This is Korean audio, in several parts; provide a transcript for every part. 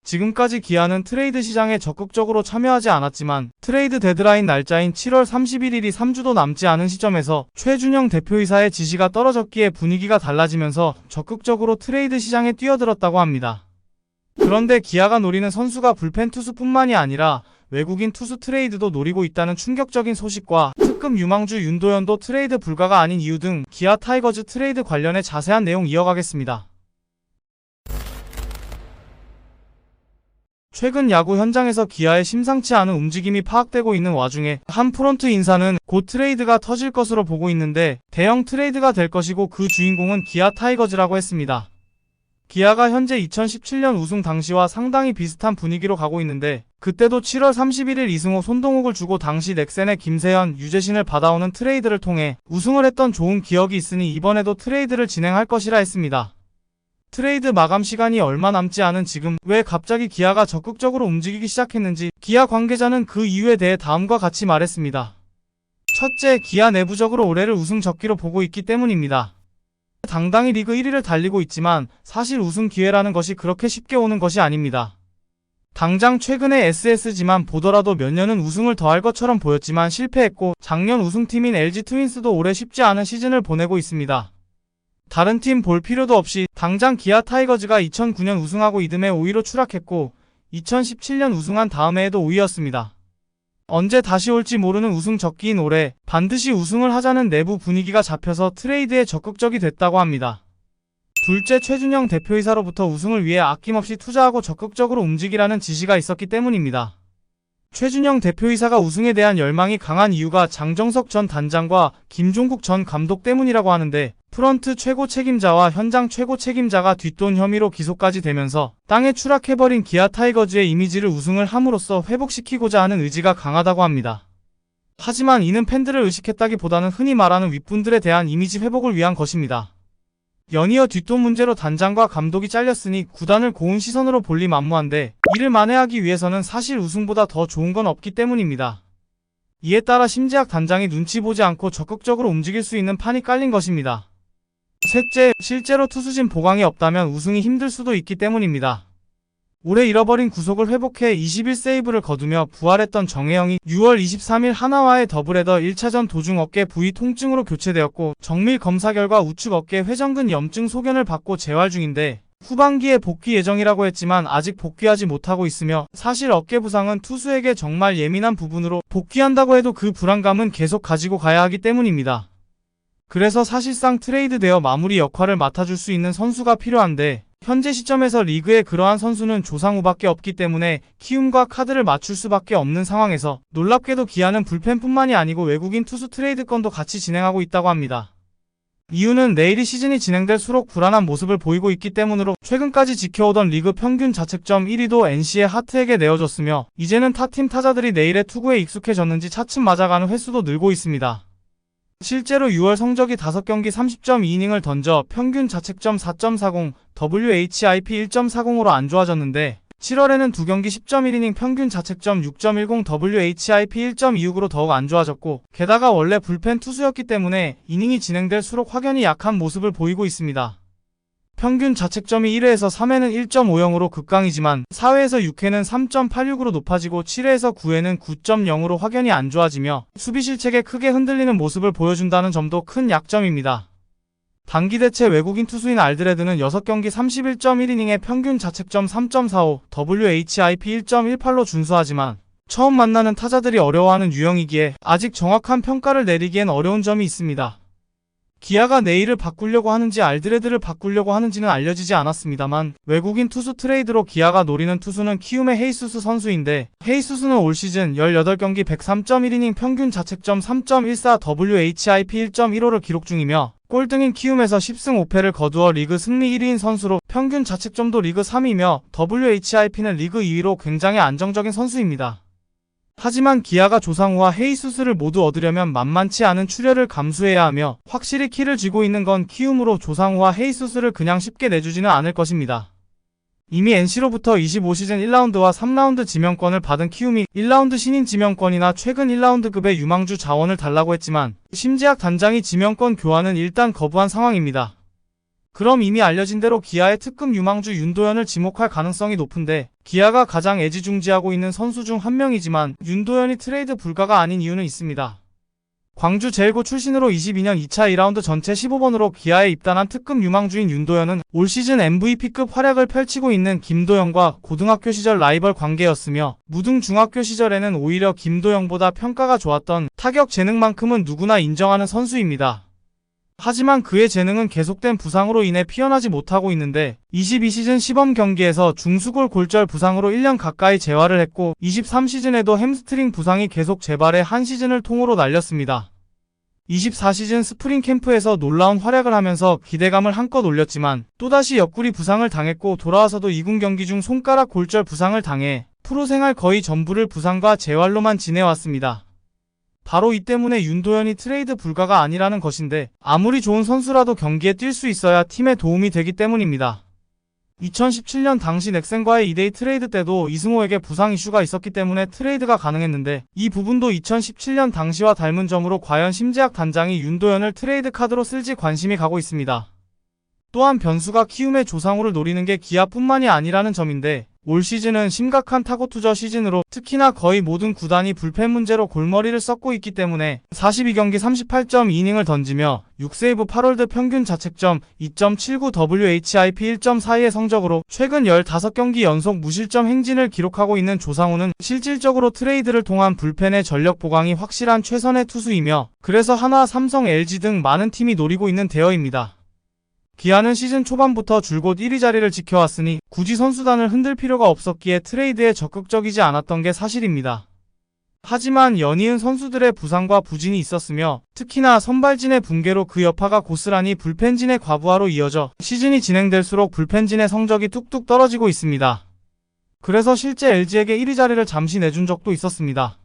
지금까지 기아는 트레이드 시장에 적극적으로 참여하지 않았지만 트레이드 데드라인 날짜인 7월 31일이 3주도 남지 않은 시점에서 최준영 대표이사의 지시가 떨어졌기에 분위기가 달라지면서 적극적으로 트레이드 시장에 뛰어들었다고 합니다. 그런데 기아가 노리는 선수가 불펜 투수뿐만이 아니라 외국인 투수 트레이드도 노리고 있다는 충격적인 소식과 특급 유망주 윤도현도 트레이드 불가가 아닌 이유 등 기아 타이거즈 트레이드 관련해 자세한 내용 이어가겠습니다. 최근 야구 현장에서 기아의 심상치 않은 움직임이 파악되고 있는 와중에 한 프론트 인사는 곧 트레이드가 터질 것으로 보고 있는데 대형 트레이드가 될 것이고 그 주인공은 기아 타이거즈라고 했습니다. 기아가 현재 2017년 우승 당시와 상당히 비슷한 분위기로 가고 있는데 그때도 7월 31일 이승호 손동욱을 주고 당시 넥센의 김세현, 유재신을 받아오는 트레이드를 통해 우승을 했던 좋은 기억이 있으니 이번에도 트레이드를 진행할 것이라 했습니다. 트레이드 마감 시간이 얼마 남지 않은 지금 왜 갑자기 기아가 적극적으로 움직이기 시작했는지 기아 관계자는 그 이유에 대해 다음과 같이 말했습니다. 첫째, 기아 내부적으로 올해를 우승 적기로 보고 있기 때문입니다. 당당히 리그 1위를 달리고 있지만 사실 우승 기회라는 것이 그렇게 쉽게 오는 것이 아닙니다. 당장 최근에 SSG만 보더라도 몇 년은 우승을 더할 것처럼 보였지만 실패했고 작년 우승팀인 LG 트윈스도 올해 쉽지 않은 시즌을 보내고 있습니다. 다른 팀 볼 필요도 없이 당장 기아 타이거즈가 2009년 우승하고 이듬해 5위로 추락했고 2017년 우승한 다음 해에도 5위였습니다. 언제 다시 올지 모르는 우승 적기인 올해 반드시 우승을 하자는 내부 분위기가 잡혀서 트레이드에 적극적이 됐다고 합니다. 둘째, 최준영 대표이사로부터 우승을 위해 아낌없이 투자하고 적극적으로 움직이라는 지시가 있었기 때문입니다. 최준영 대표이사가 우승에 대한 열망이 강한 이유가 장정석 전 단장과 김종국 전 감독 때문이라고 하는데 프런트 최고 책임자와 현장 최고 책임자가 뒷돈 혐의로 기소까지 되면서 땅에 추락해버린 기아 타이거즈의 이미지를 우승을 함으로써 회복시키고자 하는 의지가 강하다고 합니다. 하지만 이는 팬들을 의식했다기보다는 흔히 말하는 윗분들에 대한 이미지 회복을 위한 것입니다. 연이어 뒷돈 문제로 단장과 감독이 잘렸으니 구단을 고운 시선으로 볼리 만무한데 이를 만회하기 위해서는 사실 우승보다 더 좋은 건 없기 때문입니다. 이에 따라 심지학 단장이 눈치 보지 않고 적극적으로 움직일 수 있는 판이 깔린 것입니다. 셋째, 실제로 투수진 보강이 없다면 우승이 힘들 수도 있기 때문입니다. 올해 잃어버린 구속을 회복해 21세이브를 거두며 부활했던 정혜영이 6월 23일 하나와의 더블헤더 1차전 도중 어깨 부위 통증으로 교체되었고 정밀 검사 결과 우측 어깨 회전근 염증 소견을 받고 재활 중인데 후반기에 복귀 예정이라고 했지만 아직 복귀하지 못하고 있으며 사실 어깨 부상은 투수에게 정말 예민한 부분으로 복귀한다고 해도 그 불안감은 계속 가지고 가야 하기 때문입니다. 그래서 사실상 트레이드되어 마무리 역할을 맡아줄 수 있는 선수가 필요한데 현재 시점에서 리그에 그러한 선수는 조상우밖에 없기 때문에 키움과 카드를 맞출 수밖에 없는 상황에서 놀랍게도 기아는 불펜뿐만이 아니고 외국인 투수 트레이드 건도 같이 진행하고 있다고 합니다. 이유는 내일이 시즌이 진행될수록 불안한 모습을 보이고 있기 때문으로 최근까지 지켜오던 리그 평균 자책점 1위도 NC의 하트에게 내어줬으며 이제는 타팀 타자들이 내일의 투구에 익숙해졌는지 차츰 맞아가는 횟수도 늘고 있습니다. 실제로 6월 성적이 5경기 30.2이닝을 던져 평균 자책점 4.40, WHIP 1.40으로 안 좋아졌는데 7월에는 2경기 10.1이닝 평균 자책점 6.10, WHIP 1.26으로 더욱 안 좋아졌고 게다가 원래 불펜 투수였기 때문에 이닝이 진행될수록 확연히 약한 모습을 보이고 있습니다. 평균 자책점이 1회에서 3회는 1.50으로 극강이지만 4회에서 6회는 3.86으로 높아지고 7회에서 9회는 9.0으로 확연히 안 좋아지며 수비 실책에 크게 흔들리는 모습을 보여준다는 점도 큰 약점입니다. 단기 대체 외국인 투수인 알드레드는 6경기 31.1이닝에 평균 자책점 3.45, WHIP 1.18로 준수하지만 처음 만나는 타자들이 어려워하는 유형이기에 아직 정확한 평가를 내리기엔 어려운 점이 있습니다. 기아가 내일을 바꾸려고 하는지 알드레드를 바꾸려고 하는지는 알려지지 않았습니다만 외국인 투수 트레이드로 기아가 노리는 투수는 키움의 헤이수스 선수인데 헤이수스는 올 시즌 18경기 103.1이닝 평균 자책점 3.14 WHIP 1.15를 기록 중이며 꼴등인 키움에서 10승 5패를 거두어 리그 승리 1위인 선수로 평균 자책점도 리그 3위며 WHIP는 리그 2위로 굉장히 안정적인 선수입니다. 하지만 기아가 조상우와 헤이수스를 모두 얻으려면 만만치 않은 출혈을 감수해야 하며 확실히 키를 쥐고 있는 건 키움으로 조상우와 헤이수스를 그냥 쉽게 내주지는 않을 것입니다. 이미 NC로부터 25시즌 1라운드와 3라운드 지명권을 받은 키움이 1라운드 신인 지명권이나 최근 1라운드급의 유망주 자원을 달라고 했지만 심지학 단장이 지명권 교환은 일단 거부한 상황입니다. 그럼 이미 알려진 대로 기아의 특급 유망주 윤도현을 지목할 가능성이 높은데, 기아가 가장 애지중지하고 있는 선수 중 한 명이지만 윤도현이 트레이드 불가가 아닌 이유는 있습니다. 광주 제일고 출신으로 22년 2차 2라운드 전체 15번으로 기아에 입단한 특급 유망주인 윤도현은 올 시즌 MVP급 활약을 펼치고 있는 김도영과 고등학교 시절 라이벌 관계였으며, 무등중학교 시절에는 오히려 김도영보다 평가가 좋았던 타격 재능만큼은 누구나 인정하는 선수입니다. 하지만 그의 재능은 계속된 부상으로 인해 피어나지 못하고 있는데, 22시즌 시범 경기에서 중수골 골절 부상으로 1년 가까이 재활을 했고, 23시즌에도 햄스트링 부상이 계속 재발해 한 시즌을 통으로 날렸습니다. 24시즌 스프링 캠프에서 놀라운 활약을 하면서 기대감을 한껏 올렸지만 또다시 옆구리 부상을 당했고, 돌아와서도 2군 경기 중 손가락 골절 부상을 당해 프로 생활 거의 전부를 부상과 재활로만 지내왔습니다. 바로 이 때문에 윤도현이 트레이드 불가가 아니라는 것인데, 아무리 좋은 선수라도 경기에 뛸 수 있어야 팀에 도움이 되기 때문입니다. 2017년 당시 넥센과의 2데이 트레이드 때도 이승호에게 부상 이슈가 있었기 때문에 트레이드가 가능했는데, 이 부분도 2017년 당시와 닮은 점으로 과연 심재학 단장이 윤도현을 트레이드 카드로 쓸지 관심이 가고 있습니다. 또한 변수가 키움의 조상우를 노리는 게 기아뿐만이 아니라는 점인데, 올 시즌은 심각한 타고 투저 시즌으로 특히나 거의 모든 구단이 불펜 문제로 골머리를 썩고 있기 때문에 42경기 38.2이닝을 던지며 6세이브 8홀드 평균 자책점 2.79 WHIP 1.42의 성적으로 최근 15경기 연속 무실점 행진을 기록하고 있는 조상우는 실질적으로 트레이드를 통한 불펜의 전력 보강이 확실한 최선의 투수이며, 그래서 하나, 삼성, LG 등 많은 팀이 노리고 있는 대어입니다. 기아는 시즌 초반부터 줄곧 1위 자리를 지켜왔으니 굳이 선수단을 흔들 필요가 없었기에 트레이드에 적극적이지 않았던 게 사실입니다. 하지만 연이은 선수들의 부상과 부진이 있었으며, 특히나 선발진의 붕괴로 그 여파가 고스란히 불펜진의 과부하로 이어져 시즌이 진행될수록 불펜진의 성적이 뚝뚝 떨어지고 있습니다. 그래서 실제 LG에게 1위 자리를 잠시 내준 적도 있었습니다.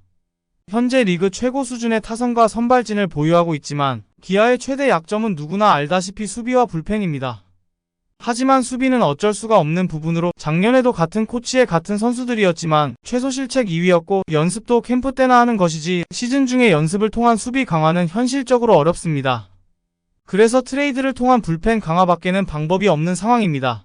현재 리그 최고 수준의 타선과 선발진을 보유하고 있지만 기아의 최대 약점은 누구나 알다시피 수비와 불펜입니다. 하지만 수비는 어쩔 수가 없는 부분으로 작년에도 같은 코치의 같은 선수들이었지만 최소 실책 2위였고, 연습도 캠프 때나 하는 것이지 시즌 중에 연습을 통한 수비 강화는 현실적으로 어렵습니다. 그래서 트레이드를 통한 불펜 강화밖에는 방법이 없는 상황입니다.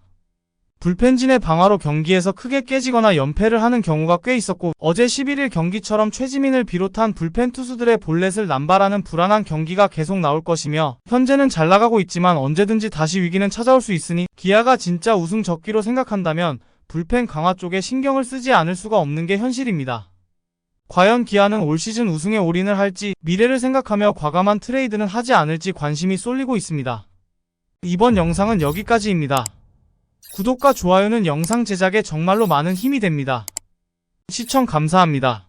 불펜진의 방화로 경기에서 크게 깨지거나 연패를 하는 경우가 꽤 있었고, 어제 11일 경기처럼 최지민을 비롯한 불펜 투수들의 볼넷을 남발하는 불안한 경기가 계속 나올 것이며, 현재는 잘 나가고 있지만 언제든지 다시 위기는 찾아올 수 있으니 기아가 진짜 우승 적기로 생각한다면 불펜 강화 쪽에 신경을 쓰지 않을 수가 없는 게 현실입니다. 과연 기아는 올 시즌 우승에 올인을 할지, 미래를 생각하며 과감한 트레이드는 하지 않을지 관심이 쏠리고 있습니다. 이번 영상은 여기까지입니다. 구독과 좋아요는 영상 제작에 정말로 많은 힘이 됩니다. 시청 감사합니다.